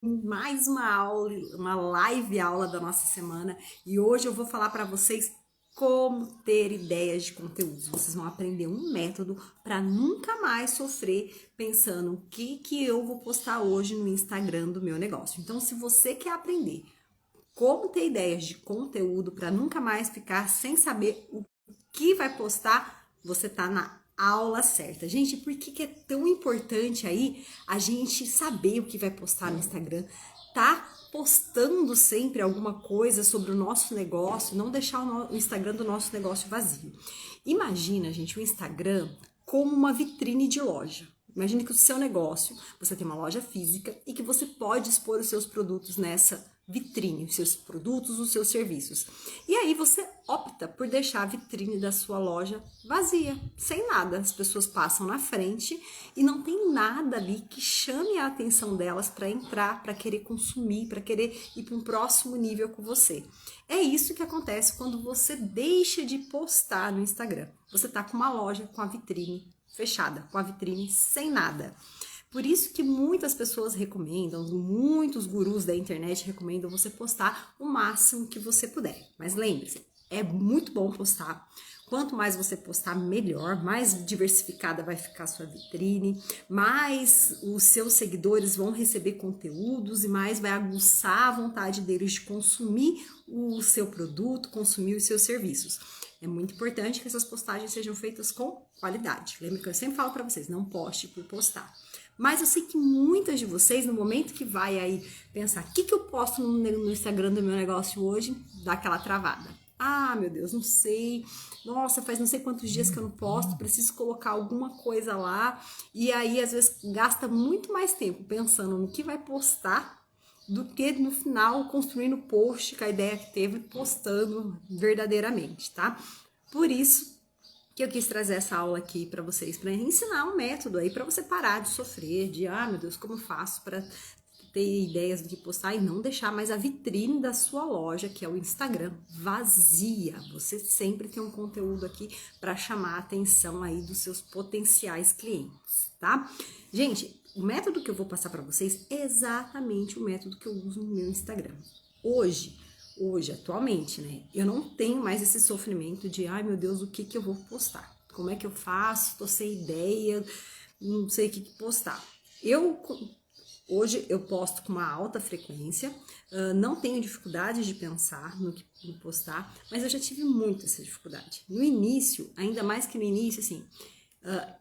Mais uma aula, uma live aula da nossa semana, e hoje eu vou falar para vocês como ter ideias de conteúdos. Vocês vão aprender um método para nunca mais sofrer pensando o que eu vou postar hoje no Instagram do meu negócio. Então, se você quer aprender como ter ideias de conteúdo para nunca mais ficar sem saber o que vai postar, você tá na aula certa. Gente, por que é tão importante aí a gente saber o que vai postar no Instagram? Tá postando sempre alguma coisa sobre o nosso negócio, não deixar o Instagram do nosso negócio vazio. Imagina, gente, o Instagram como uma vitrine de loja. Imagine que o seu negócio, você tem uma loja física e que você pode expor os seus produtos nessa vitrine, os seus produtos, os seus serviços. E aí você opta por deixar a vitrine da sua loja vazia, sem nada. As pessoas passam na frente e não tem nada ali que chame a atenção delas para entrar, para querer consumir, para querer ir para um próximo nível com você. É isso que acontece quando você deixa de postar no Instagram. Você tá com uma loja com a vitrine fechada, com a vitrine sem nada. Por isso que muitas pessoas recomendam, muitos gurus da internet recomendam você postar o máximo que você puder. Mas lembre-se, é muito bom postar. Quanto mais você postar, melhor, mais diversificada vai ficar a sua vitrine, mais os seus seguidores vão receber conteúdos e mais vai aguçar a vontade deles de consumir o seu produto, consumir os seus serviços. É muito importante que essas postagens sejam feitas com qualidade. Lembra que eu sempre falo para vocês, não poste por postar. Mas eu sei que muitas de vocês, no momento que vai aí pensar, o que eu posto no Instagram do meu negócio hoje, dá aquela travada. Ah, meu Deus, não sei. Nossa, faz não sei quantos dias que eu não posto, preciso colocar alguma coisa lá. E aí, às vezes, gasta muito mais tempo pensando no que vai postar do que no final construindo o post com a ideia que teve, postando verdadeiramente, tá? Por isso que eu quis trazer essa aula aqui para vocês, para ensinar um método aí para você parar de sofrer, de meu Deus, como eu faço para ter ideias do que postar e não deixar mais a vitrine da sua loja, que é o Instagram, vazia. Você sempre tem um conteúdo aqui para chamar a atenção aí dos seus potenciais clientes, tá? Gente, o método que eu vou passar para vocês é exatamente o método que eu uso no meu Instagram. Hoje, atualmente, né? Eu não tenho mais esse sofrimento de, ai meu Deus, o que eu vou postar? Como é que eu faço? Tô sem ideia, não sei o que postar. Hoje eu posto com uma alta frequência, não tenho dificuldade de pensar no que postar, mas eu já tive muito essa dificuldade. No início, ainda mais que no início, assim,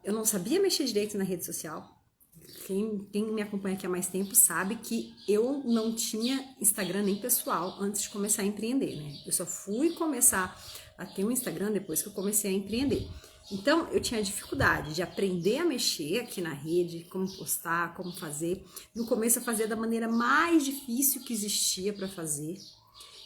eu não sabia mexer direito na rede social. Quem me acompanha aqui há mais tempo sabe que eu não tinha Instagram nem pessoal antes de começar a empreender, né? Eu só fui começar a ter um Instagram depois que eu comecei a empreender. Então, eu tinha dificuldade de aprender a mexer aqui na rede, como postar, como fazer. No começo, eu fazia da maneira mais difícil que existia para fazer.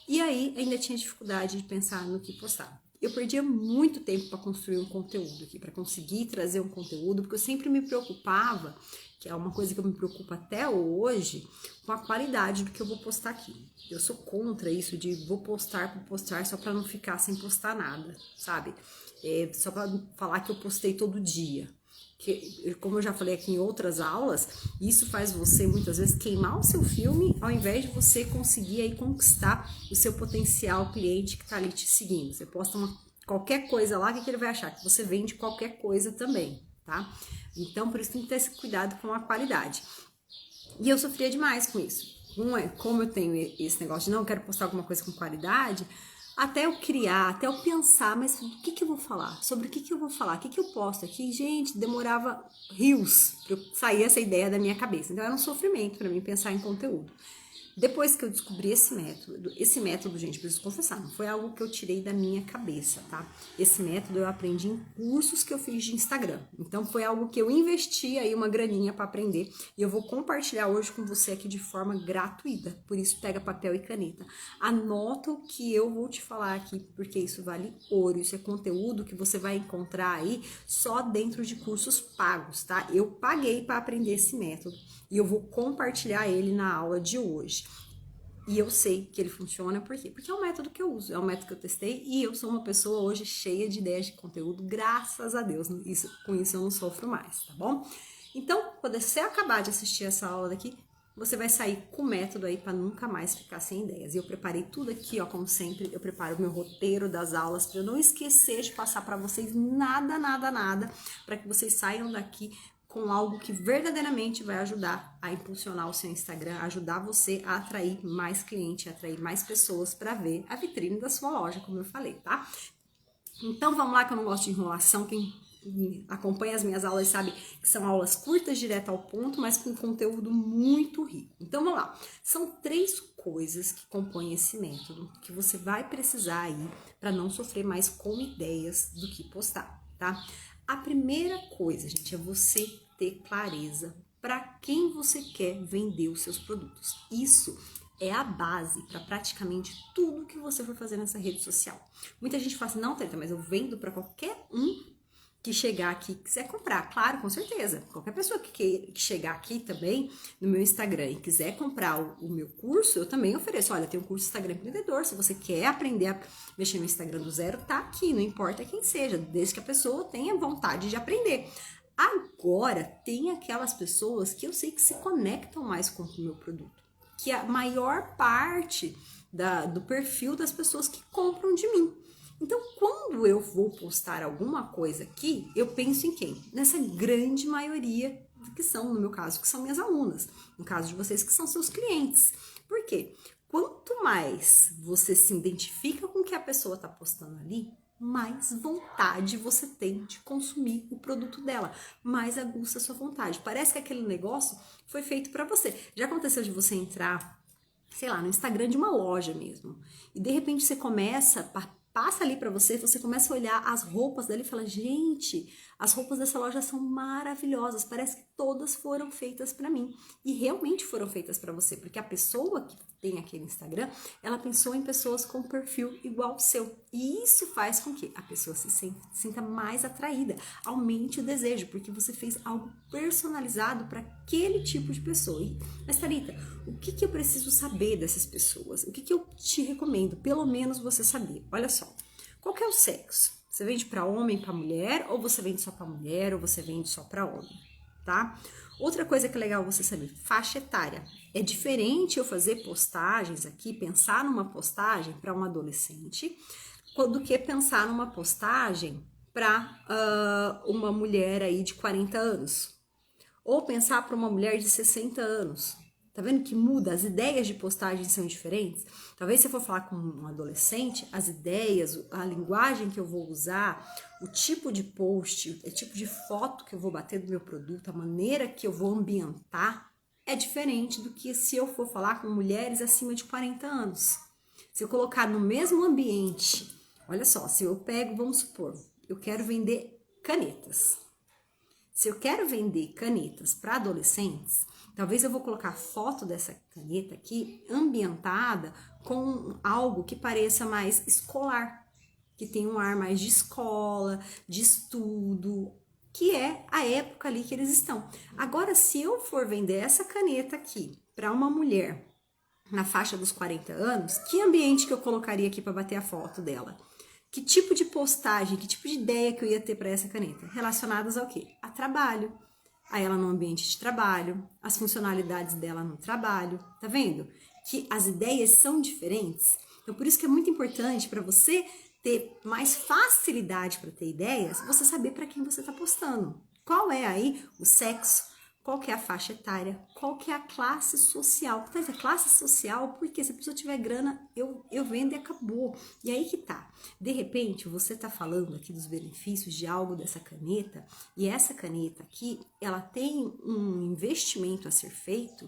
E aí, ainda tinha dificuldade de pensar no que postar. Eu perdia muito tempo para construir um conteúdo aqui, para conseguir trazer um conteúdo, porque eu sempre me preocupava, que é uma coisa que eu me preocupo até hoje, com a qualidade do que eu vou postar aqui. Eu sou contra isso de vou postar por postar só para não ficar sem postar nada, sabe? Só para falar que eu postei todo dia. Que, como eu já falei aqui em outras aulas, isso faz você muitas vezes queimar o seu filme ao invés de você conseguir aí conquistar o seu potencial cliente que está ali te seguindo. Você posta qualquer coisa lá, que ele vai achar? Que você vende qualquer coisa também, tá? Então, por isso tem que ter esse cuidado com a qualidade. E eu sofria demais com isso. Como eu tenho esse negócio de não quero postar alguma coisa com qualidade, até eu criar, até eu pensar, mas o que eu vou falar? Sobre o que eu vou falar? O que eu posto aqui? Gente, demorava rios para sair essa ideia da minha cabeça. Então era um sofrimento para mim pensar em conteúdo. Depois que eu descobri esse método, gente, preciso confessar, não foi algo que eu tirei da minha cabeça, tá? Esse método eu aprendi em cursos que eu fiz de Instagram. Então foi algo que eu investi aí uma graninha para aprender e eu vou compartilhar hoje com você aqui de forma gratuita. Por isso pega papel e caneta. Anota o que eu vou te falar aqui, porque isso vale ouro. Isso é conteúdo que você vai encontrar aí só dentro de cursos pagos, tá? Eu paguei para aprender esse método e eu vou compartilhar ele na aula de hoje. E eu sei que ele funciona, por quê? Porque é um método que eu uso, é um método que eu testei e eu sou uma pessoa hoje cheia de ideias de conteúdo, graças a Deus. Com isso eu não sofro mais, tá bom? Então, quando você acabar de assistir essa aula daqui, você vai sair com método aí para nunca mais ficar sem ideias. E eu preparei tudo aqui, ó, como sempre, eu preparo o meu roteiro das aulas para eu não esquecer de passar para vocês nada, para que vocês saiam daqui com algo que verdadeiramente vai ajudar a impulsionar o seu Instagram, ajudar você a atrair mais cliente, atrair mais pessoas para ver a vitrine da sua loja, como eu falei, tá? Então vamos lá, que eu não gosto de enrolação. Quem acompanha as minhas aulas sabe que são aulas curtas, direto ao ponto, mas com conteúdo muito rico. Então vamos lá. São 3 coisas que compõem esse método que você vai precisar aí para não sofrer mais com ideias do que postar, tá? A primeira coisa, gente, é você ter clareza para quem você quer vender os seus produtos. Isso é a base para praticamente tudo que você for fazer nessa rede social. Muita gente fala assim, não, Thalita, mas eu vendo para qualquer um que chegar aqui e quiser comprar. Claro, com certeza. Qualquer pessoa que chegar aqui também no meu Instagram e quiser comprar o meu curso, eu também ofereço. Olha, tem um curso Instagram Empreendedor. Se você quer aprender a mexer no Instagram do zero, tá aqui. Não importa quem seja, desde que a pessoa tenha vontade de aprender. Agora, tem aquelas pessoas que eu sei que se conectam mais com o meu produto. Que a maior parte do perfil das pessoas que compram de mim. Então, quando eu vou postar alguma coisa aqui, eu penso em quem? Nessa grande maioria que são, no meu caso, que são minhas alunas. No caso de vocês, que são seus clientes. Por quê? Quanto mais você se identifica com o que a pessoa está postando ali, mais vontade você tem de consumir o produto dela, mais aguça a sua vontade. Parece que aquele negócio foi feito para você. Já aconteceu de você entrar, sei lá, no Instagram de uma loja mesmo, e de repente você passa ali para você começa a olhar as roupas dela e fala, gente, as roupas dessa loja são maravilhosas, parece que todas foram feitas para mim. E realmente foram feitas para você, porque a pessoa que tem aquele Instagram, ela pensou em pessoas com perfil igual ao seu. E isso faz com que a pessoa se sinta mais atraída, aumente o desejo, porque você fez algo personalizado para aquele tipo de pessoa. Mas, Thalita, o que eu preciso saber dessas pessoas? O que eu te recomendo? Pelo menos você saber. Olha só, qual que é o sexo? Você vende para homem, para mulher, ou você vende só para mulher, ou você vende só para homem, tá? Outra coisa que é legal você saber, faixa etária. É diferente eu fazer postagens aqui, pensar numa postagem para um adolescente, do que pensar numa postagem para uma mulher aí de 40 anos. Ou pensar para uma mulher de 60 anos. Tá vendo que muda? As ideias de postagem são diferentes? Talvez se eu for falar com um adolescente, as ideias, a linguagem que eu vou usar, o tipo de post, o tipo de foto que eu vou bater do meu produto, a maneira que eu vou ambientar, é diferente do que se eu for falar com mulheres acima de 40 anos. Se eu colocar no mesmo ambiente, olha só, se eu pego, vamos supor, eu quero vender canetas. Se eu quero vender canetas para adolescentes, talvez eu vou colocar foto dessa caneta aqui ambientada com algo que pareça mais escolar, que tem um ar mais de escola, de estudo, que é a época ali que eles estão. Agora, se eu for vender essa caneta aqui para uma mulher na faixa dos 40 anos, que ambiente que eu colocaria aqui para bater a foto dela? Que tipo de postagem, que tipo de ideia que eu ia ter para essa caneta? Relacionadas ao quê? A trabalho. A ela no ambiente de trabalho, as funcionalidades dela no trabalho. Tá vendo? Que as ideias são diferentes. Então, por isso que é muito importante para você ter mais facilidade para ter ideias, você saber para quem você está postando. Qual é aí o sexo? Qual que é a faixa etária? Qual que é a classe social? Tá, a classe social, porque se a pessoa tiver grana, eu vendo e acabou. E aí que tá. De repente, você tá falando aqui dos benefícios de algo dessa caneta, e essa caneta aqui, ela tem um investimento a ser feito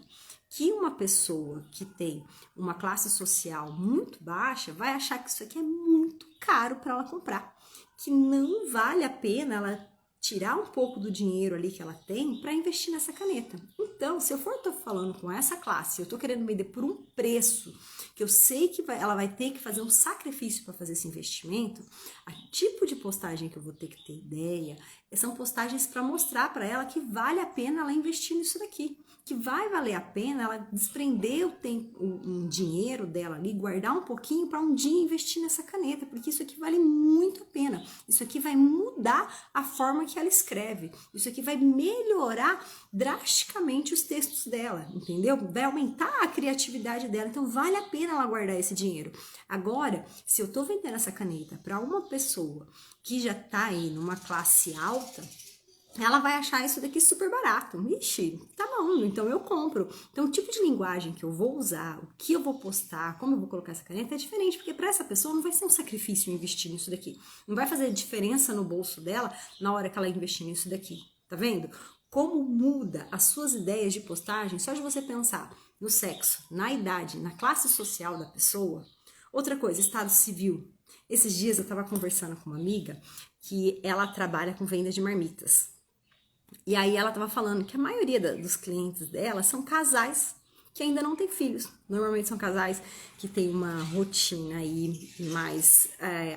que uma pessoa que tem uma classe social muito baixa vai achar que isso aqui é muito caro para ela comprar. Que não vale a pena ela tirar um pouco do dinheiro ali que ela tem para investir nessa caneta. Então, se eu for falando com essa classe, eu tô querendo vender por um preço que eu sei que ela vai ter que fazer um sacrifício para fazer esse investimento, a tipo de postagem que eu vou ter que ter ideia são postagens para mostrar para ela que vale a pena ela investir nisso daqui. que vai valer a pena ela desprender o tempo, um dinheiro dela ali, guardar um pouquinho para um dia investir nessa caneta, porque isso aqui vale muito a pena. Isso aqui vai mudar a forma que ela escreve. Isso aqui vai melhorar drasticamente os textos dela, entendeu? Vai aumentar a criatividade dela. Então vale a pena ela guardar esse dinheiro. Agora, se eu tô vendendo essa caneta para uma pessoa que já tá aí numa classe alta, ela vai achar isso daqui super barato. Ixi, tá bom, então eu compro. Então o tipo de linguagem que eu vou usar, o que eu vou postar, como eu vou colocar essa caneta é diferente, porque para essa pessoa não vai ser um sacrifício investir nisso daqui. Não vai fazer diferença no bolso dela na hora que ela investir nisso daqui. Tá vendo? Como muda as suas ideias de postagem só de você pensar no sexo, na idade, na classe social da pessoa. Outra coisa, estado civil. Esses dias eu estava conversando com uma amiga que ela trabalha com venda de marmitas. E aí ela estava falando que a maioria dos clientes dela são casais que ainda não têm filhos. Normalmente são casais que têm uma rotina aí mais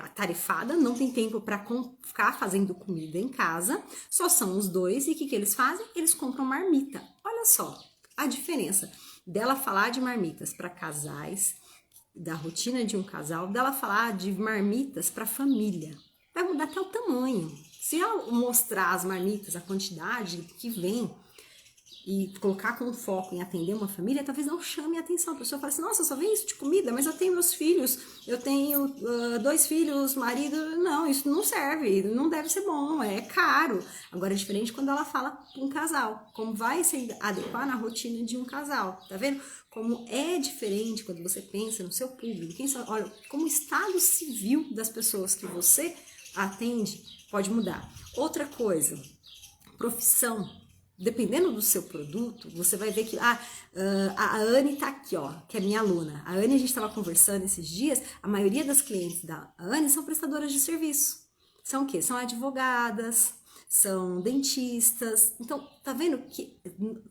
atarefada, não tem tempo para ficar fazendo comida em casa, só são os dois e o que eles fazem? Eles compram marmita. Olha só a diferença dela falar de marmitas para casais, da rotina de um casal, dela falar de marmitas para família. Vai mudar até o tamanho. Se eu mostrar as marmitas, a quantidade que vem e colocar com foco em atender uma família, talvez não chame a atenção. A pessoa fala assim, nossa, eu só venho isso de comida, mas eu tenho meus filhos, eu tenho 2 filhos, marido. Não, isso não serve, não deve ser bom, é caro. Agora é diferente quando ela fala com um casal, como vai se adequar na rotina de um casal, tá vendo? Como é diferente quando você pensa no seu público. Olha, como o estado civil das pessoas que você atende pode mudar. Outra coisa, profissão. Dependendo do seu produto, você vai ver que a Anne tá aqui, ó, que é minha aluna. A Anne, a gente estava conversando esses dias, a maioria das clientes da Anne são prestadoras de serviço. São o quê? São advogadas, são dentistas. Então, tá vendo que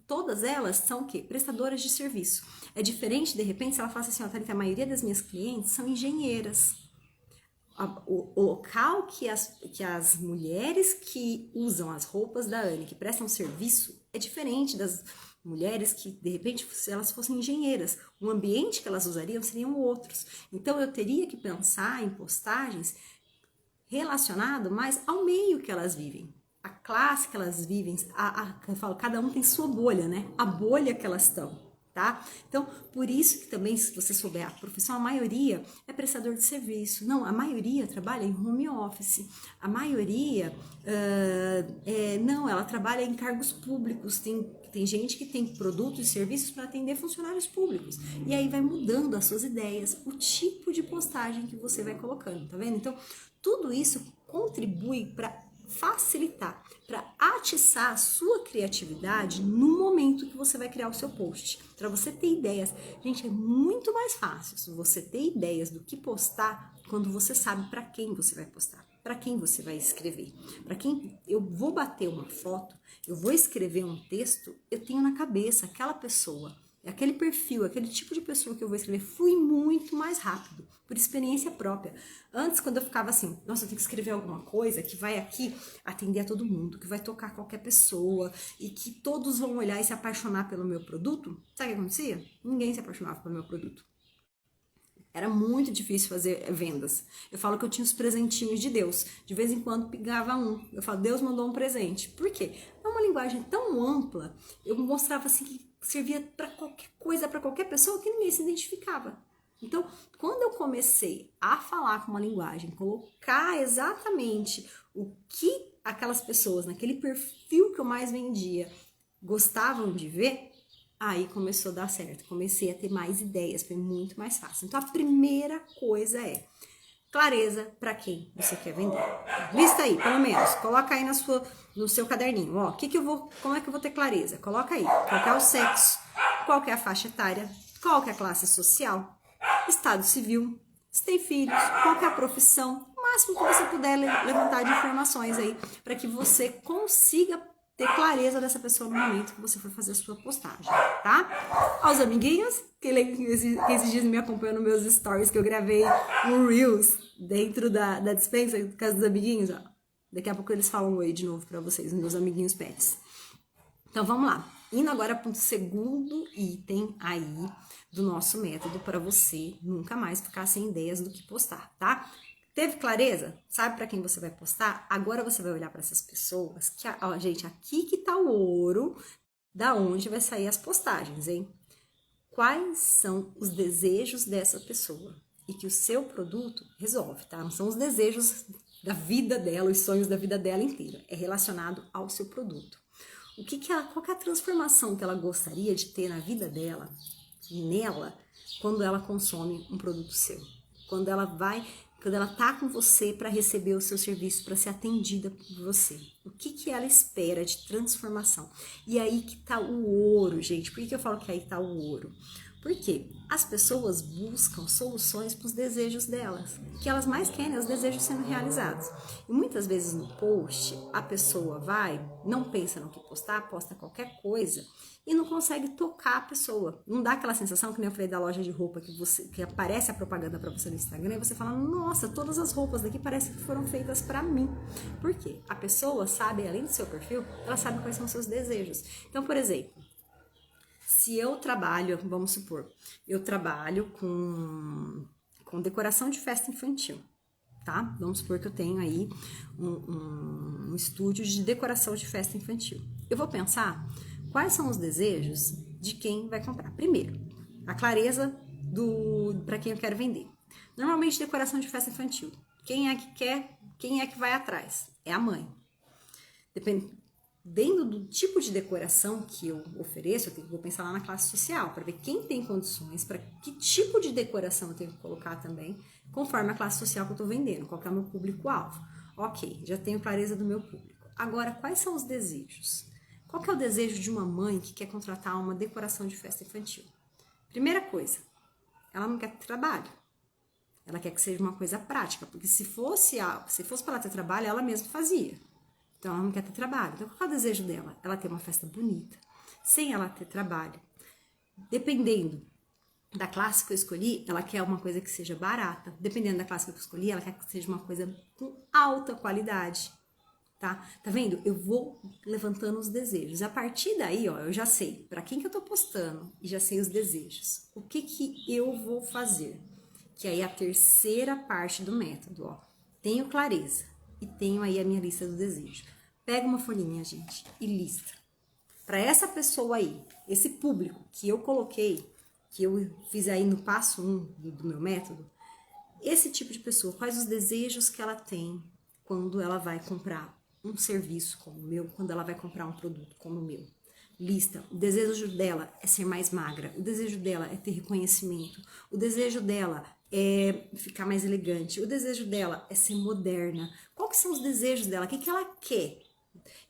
todas elas são o quê? Prestadoras de serviço. É diferente, de repente, se ela fala assim, ó, Thalita, a maioria das minhas clientes são engenheiras. O local que as mulheres que usam as roupas da Anne, que prestam serviço, é diferente das mulheres que, de repente, se elas fossem engenheiras, o ambiente que elas usariam seriam outros. Então, eu teria que pensar em postagens relacionado mais ao meio que elas vivem, a classe que elas vivem, eu falo, cada um tem sua bolha, né? A bolha que elas estão. Tá? Então, por isso que também, se você souber a profissão, a maioria é prestador de serviço. Não, a maioria trabalha em home office. A maioria, ela trabalha em cargos públicos. Tem gente que tem produtos e serviços para atender funcionários públicos. E aí vai mudando as suas ideias, o tipo de postagem que você vai colocando, tá vendo? Então, tudo isso contribui para facilitar, para atiçar a sua criatividade no momento que você vai criar o seu post. Para você ter ideias. Gente, é muito mais fácil se você ter ideias do que postar quando você sabe para quem você vai postar, para quem você vai escrever. Para quem eu vou bater uma foto, eu vou escrever um texto, eu tenho na cabeça aquela pessoa, aquele perfil, aquele tipo de pessoa que eu vou escrever, flui muito mais rápido, por experiência própria. Antes, quando eu ficava assim, nossa, eu tenho que escrever alguma coisa que vai aqui atender a todo mundo, que vai tocar qualquer pessoa e que todos vão olhar e se apaixonar pelo meu produto, sabe o que acontecia? Ninguém se apaixonava pelo meu produto. Era muito difícil fazer vendas. Eu falo que eu tinha os presentinhos de Deus. De vez em quando pegava um. Eu falo, Deus mandou um presente. Por quê? É uma linguagem tão ampla. Eu mostrava assim que servia para qualquer coisa, para qualquer pessoa que ninguém se identificava. Então, quando eu comecei a falar com uma linguagem, colocar exatamente o que aquelas pessoas, naquele perfil que eu mais vendia, gostavam de ver, aí começou a dar certo. Comecei a ter mais ideias, foi muito mais fácil. Então, a primeira coisa é clareza para quem você quer vender. Lista aí, pelo menos. Coloca aí no seu caderninho. Ó, como é que eu vou ter clareza? Coloca aí. Qual é o sexo? Qual é a faixa etária? Qual é a classe social? Estado civil? Se tem filhos? Qual é a profissão? O máximo que você puder levantar de informações aí para que você consiga ter clareza dessa pessoa no momento que você for fazer a sua postagem, tá? Aos amiguinhos, que esses dias me acompanham nos meus stories, que eu gravei um Reels dentro da dispensa, do caso dos amiguinhos, ó. Daqui a pouco eles falam oi de novo pra vocês, meus amiguinhos pets. Então, vamos lá. Indo agora para o segundo item aí do nosso método para você nunca mais ficar sem ideias do que postar, tá? Teve clareza? Sabe para quem você vai postar? Agora você vai olhar para essas pessoas que, ó, gente, aqui que tá o ouro da onde vai sair as postagens, hein? Quais são os desejos dessa pessoa e que o seu produto resolve, tá? Não são os desejos da vida dela, os sonhos da vida dela inteira. É relacionado ao seu produto. Qual que é a transformação que ela gostaria de ter na vida dela, nela, quando ela consome um produto seu? Quando ela tá com você para receber o seu serviço, para ser atendida por você. O que ela espera de transformação? E aí que tá o ouro, gente. Por que eu falo que aí tá o ouro? Porque as pessoas buscam soluções para os desejos delas. O que elas mais querem é os desejos sendo realizados. E muitas vezes no post, a pessoa não pensa no que postar, posta qualquer coisa e não consegue tocar a pessoa. Não dá aquela sensação, que nem eu falei da loja de roupa, que aparece a propaganda para você no Instagram e você fala, nossa, todas as roupas daqui parecem que foram feitas para mim. Por quê? A pessoa sabe, além do seu perfil, ela sabe quais são os seus desejos. Então, por exemplo, se eu trabalho, vamos supor, eu trabalho com decoração de festa infantil, tá? Vamos supor que eu tenho aí um estúdio de decoração de festa infantil. Eu vou pensar quais são os desejos de quem vai comprar. Primeiro, a clareza para quem eu quero vender. Normalmente, decoração de festa infantil. Quem é que quer, quem é que vai atrás? É a mãe. Dependendo do tipo de decoração que eu ofereço, vou pensar lá na classe social, para ver quem tem condições, para que tipo de decoração eu tenho que colocar também, conforme a classe social que eu estou vendendo, qual que é o meu público-alvo. Ok, já tenho clareza do meu público. Agora, quais são os desejos? Qual que é o desejo de uma mãe que quer contratar uma decoração de festa infantil? Primeira coisa, ela não quer ter trabalho. Ela quer que seja uma coisa prática, porque se fosse para ela ter trabalho, ela mesma fazia. Então, ela não quer ter trabalho. Então, qual é o desejo dela? Ela ter uma festa bonita, sem ela ter trabalho. Dependendo da classe que eu escolhi, ela quer uma coisa que seja barata. Dependendo da classe que eu escolhi, ela quer que seja uma coisa com alta qualidade. Tá vendo? Eu vou levantando os desejos. A partir daí, ó, eu já sei para quem que eu tô postando e já sei os desejos. O que eu vou fazer? Que aí é a terceira parte do método, ó. Tenho clareza. E tenho aí a minha lista do desejo. Pega uma folhinha, gente, e lista. Para essa pessoa aí, esse público que eu coloquei, que eu fiz aí no passo 1 do meu método, esse tipo de pessoa, quais os desejos que ela tem quando ela vai comprar um serviço como o meu, quando ela vai comprar um produto como o meu. Lista. O desejo dela é ser mais magra, o desejo dela é ter reconhecimento, o desejo dela é ficar mais elegante, o desejo dela é ser moderna. Quais são os desejos dela? O que ela quer?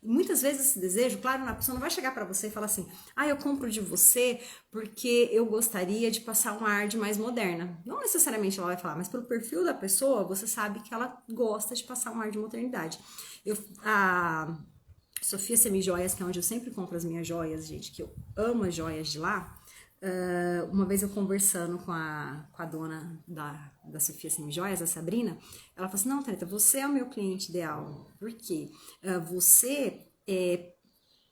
E muitas vezes esse desejo, claro, a pessoa não vai chegar para você e falar assim, eu compro de você porque eu gostaria de passar um ar de mais moderna. Não necessariamente ela vai falar, mas pelo perfil da pessoa, você sabe que ela gosta de passar um ar de modernidade. A Sofia Semijoias, que é onde eu sempre compro as minhas joias, gente, que eu amo as joias de lá. Uma vez eu conversando com a dona da Sofia Semijoias, a Sabrina, ela falou assim, não, Thalita, você é o meu cliente ideal, porque você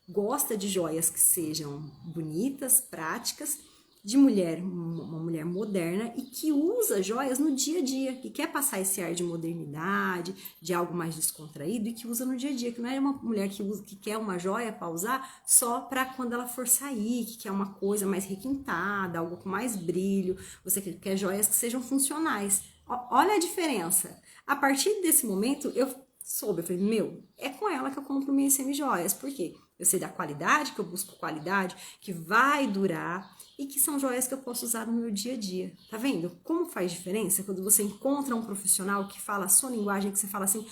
gosta de joias que sejam bonitas, práticas, de uma mulher moderna e que usa joias no dia a dia, que quer passar esse ar de modernidade, de algo mais descontraído e que usa no dia a dia, que não é uma mulher que quer uma joia para usar só para quando ela for sair, que quer uma coisa mais requintada, algo com mais brilho, você quer joias que sejam funcionais. Olha a diferença. A partir desse momento, eu falei, é com ela que eu compro minhas semijoias, por quê? Eu sei da qualidade, que eu busco qualidade, que vai durar e que são joias que eu posso usar no meu dia a dia. Tá vendo como faz diferença quando você encontra um profissional que fala a sua linguagem, que você fala assim,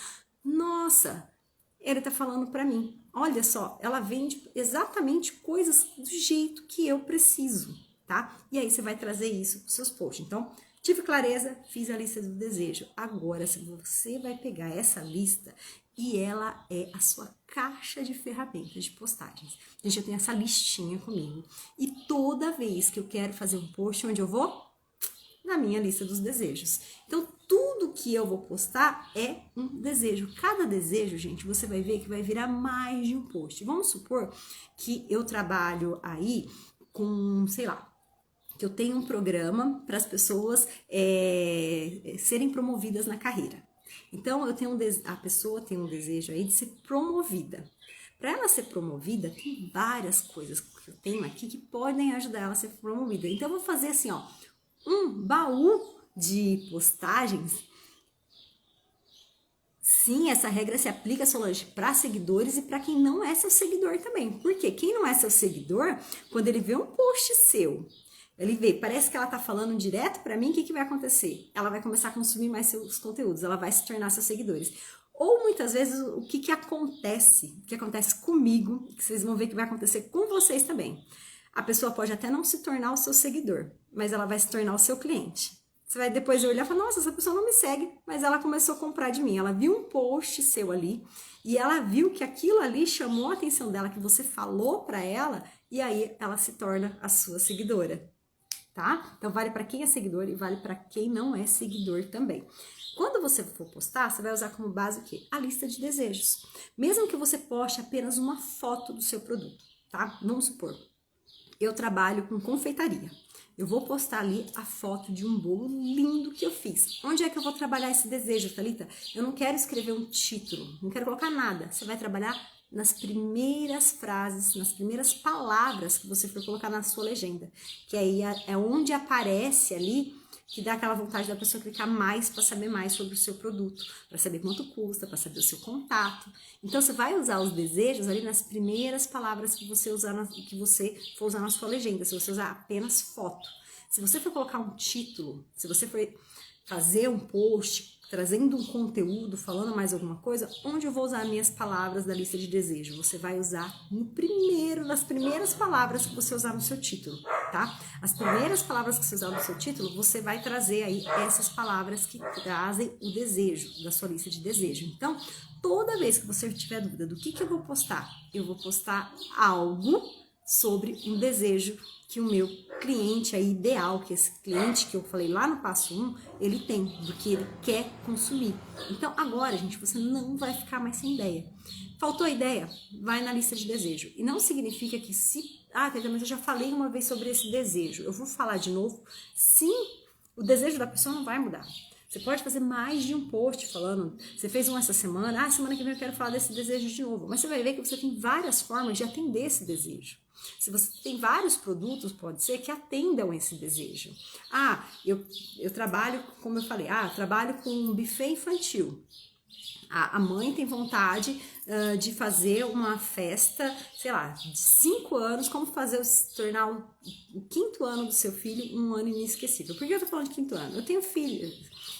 nossa, ele tá falando pra mim. Olha só, ela vende exatamente coisas do jeito que eu preciso, tá? E aí você vai trazer isso pros seus posts. Então, tive clareza, fiz a lista do desejo. Agora, se você vai pegar essa lista e ela é a sua caixa de ferramentas de postagens. Gente, eu tenho essa listinha comigo. E toda vez que eu quero fazer um post, onde eu vou? Na minha lista dos desejos. Então, tudo tudo que eu vou postar é um desejo. Cada desejo, gente, você vai ver que vai virar mais de um post. Vamos supor que eu trabalho aí com, sei lá, que eu tenho um programa para as pessoas serem promovidas na carreira. Então, a pessoa tem um desejo aí de ser promovida. Para ela ser promovida, tem várias coisas que eu tenho aqui que podem ajudar ela a ser promovida. Então, eu vou fazer assim, ó, um baú de postagens. Sim, essa regra se aplica, Solange, para seguidores e para quem não é seu seguidor também. Porque quem não é seu seguidor, quando ele vê um post seu, ele vê, parece que ela tá falando direto para mim, o que vai acontecer? Ela vai começar a consumir mais seus conteúdos, ela vai se tornar seus seguidores. Ou muitas vezes o que acontece comigo, que vocês vão ver que vai acontecer com vocês também. A pessoa pode até não se tornar o seu seguidor, mas ela vai se tornar o seu cliente. Você vai depois olhar e falar, nossa, essa pessoa não me segue, mas ela começou a comprar de mim. Ela viu um post seu ali e ela viu que aquilo ali chamou a atenção dela, que você falou para ela, e aí ela se torna a sua seguidora, tá? Então vale para quem é seguidor e vale para quem não é seguidor também. Quando você for postar, você vai usar como base o quê? A lista de desejos. Mesmo que você poste apenas uma foto do seu produto, tá? Vamos supor, eu trabalho com confeitaria. Eu vou postar ali a foto de um bolo lindo que eu fiz. Onde é que eu vou trabalhar esse desejo, Thalita? Eu não quero escrever um título, não quero colocar nada. Você vai trabalhar nas primeiras frases, nas primeiras palavras que você for colocar na sua legenda. Que aí é onde aparece ali, que dá aquela vontade da pessoa clicar mais para saber mais sobre o seu produto, para saber quanto custa, para saber o seu contato. Então você vai usar os desejos ali nas primeiras palavras que você for usar na sua legenda, se você usar apenas foto. Se você for colocar um título, se você for fazer um post trazendo um conteúdo, falando mais alguma coisa, onde eu vou usar minhas palavras da lista de desejo? Você vai usar nas primeiras palavras que você usar no seu título, tá? As primeiras palavras que você usar no seu título, você vai trazer aí essas palavras que trazem o desejo da sua lista de desejo. Então, toda vez que você tiver dúvida do que eu vou postar, eu vou postar algo sobre um desejo que o meu cliente aí ideal, que esse cliente que eu falei lá no passo 1, ele tem, do que ele quer consumir. Então agora, gente, você não vai ficar mais sem ideia. Faltou ideia? Vai na lista de desejo. E não significa que mas eu já falei uma vez sobre esse desejo, eu vou falar de novo. Sim, o desejo da pessoa não vai mudar. Você pode fazer mais de um post falando, você fez um essa semana, semana que vem eu quero falar desse desejo de novo. Mas você vai ver que você tem várias formas de atender esse desejo. Se você tem vários produtos, pode ser que atendam esse desejo. Eu trabalho, como eu falei, eu trabalho com um buffet infantil. A mãe tem vontade de fazer uma festa, sei lá, de 5 anos, como tornar o 5º ano do seu filho um ano inesquecível. Por que eu tô falando de 5º ano? Eu tenho filho,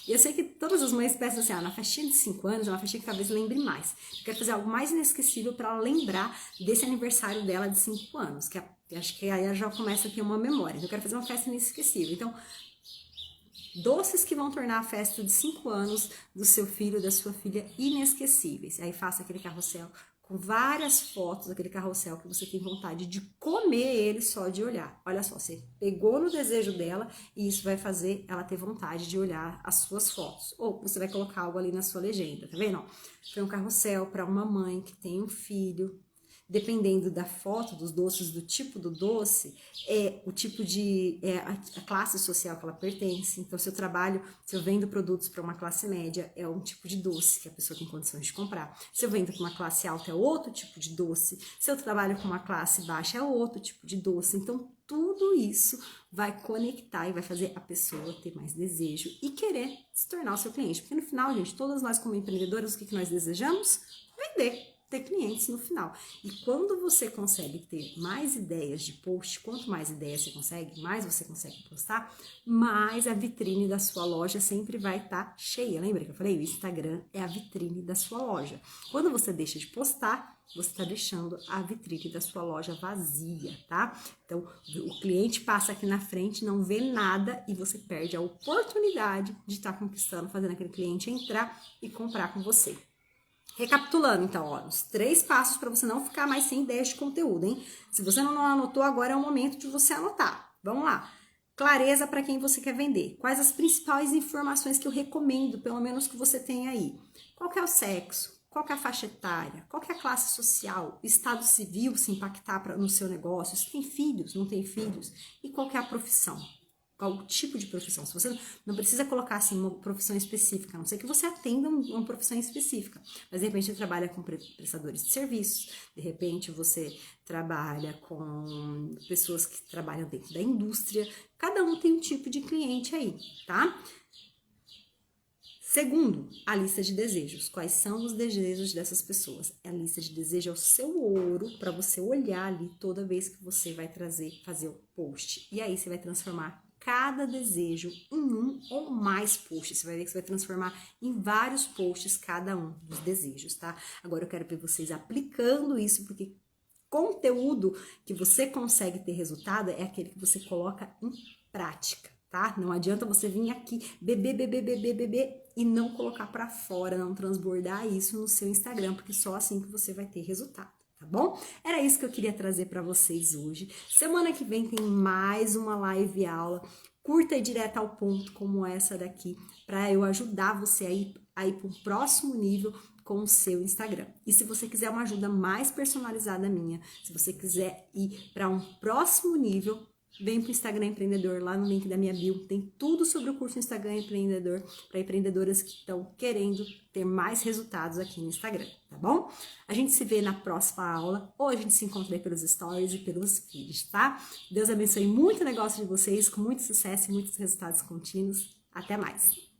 e eu sei que todas as mães pensam assim, na festinha de 5 anos, é uma festinha que talvez lembre mais. Eu quero fazer algo mais inesquecível para ela lembrar desse aniversário dela de 5 anos, que acho que aí ela já começa a ter uma memória. Eu quero fazer uma festa inesquecível. Então, doces que vão tornar a festa de 5 anos do seu filho, da sua filha, inesquecíveis. Aí faça aquele carrossel com várias fotos, aquele carrossel que você tem vontade de comer ele só de olhar. Olha só, você pegou no desejo dela e isso vai fazer ela ter vontade de olhar as suas fotos. Ou você vai colocar algo ali na sua legenda, tá vendo? Foi um carrossel para uma mãe que tem um filho. Dependendo da foto dos doces, do tipo do doce, o tipo a classe social que ela pertence. Então, se eu vendo produtos para uma classe média, é um tipo de doce que a pessoa tem condições de comprar. Se eu vendo para uma classe alta, é outro tipo de doce. Se eu trabalho com uma classe baixa, é outro tipo de doce. Então, tudo isso vai conectar e vai fazer a pessoa ter mais desejo e querer se tornar o seu cliente. Porque no final, gente, todas nós como empreendedoras, o que nós desejamos? Vender. Ter clientes no final. E quando você consegue ter mais ideias de post, quanto mais ideias você consegue, mais você consegue postar, mais a vitrine da sua loja sempre vai estar cheia. Lembra que eu falei? O Instagram é a vitrine da sua loja. Quando você deixa de postar, você está deixando a vitrine da sua loja vazia, tá? Então, o cliente passa aqui na frente, não vê nada e você perde a oportunidade de estar conquistando, fazendo aquele cliente entrar e comprar com você. Recapitulando, então, os 3 passos para você não ficar mais sem ideias de conteúdo, hein? Se você não anotou, agora é o momento de você anotar. Vamos lá. Clareza para quem você quer vender. Quais as principais informações que eu recomendo, pelo menos que você tenha aí? Qual que é o sexo? Qual que é a faixa etária? Qual que é a classe social? O estado civil se impactar no seu negócio? Se tem filhos, não tem filhos? E qual que é a profissão? Qual o tipo de profissão? Se você não precisa colocar assim uma profissão específica, a não ser que você atenda uma profissão específica. Mas de repente você trabalha com prestadores de serviços, de repente você trabalha com pessoas que trabalham dentro da indústria. Cada um tem um tipo de cliente aí, tá? Segundo, a lista de desejos. Quais são os desejos dessas pessoas? A lista de desejos é o seu ouro para você olhar ali toda vez que você vai fazer o post. E aí você vai transformar cada desejo em um ou mais posts. Você vai ver que você vai transformar em vários posts cada um dos desejos, tá? Agora eu quero ver vocês aplicando isso, porque conteúdo que você consegue ter resultado é aquele que você coloca em prática, tá? Não adianta você vir aqui beber e não colocar para fora, não transbordar isso no seu Instagram, porque só assim que você vai ter resultado. Tá bom? Era isso que eu queria trazer para vocês hoje. Semana que vem tem mais uma live aula curta e direta ao ponto como essa daqui, para eu ajudar você a ir para o próximo nível com o seu Instagram. E se você quiser uma ajuda mais personalizada minha, se você quiser ir para um próximo nível, vem para o Instagram Empreendedor, lá no link da minha bio, tem tudo sobre o curso Instagram Empreendedor, para empreendedoras que estão querendo ter mais resultados aqui no Instagram, tá bom? A gente se vê na próxima aula, ou a gente se encontra aí pelos stories e pelos feeds, tá? Deus abençoe muito o negócio de vocês, com muito sucesso e muitos resultados contínuos. Até mais!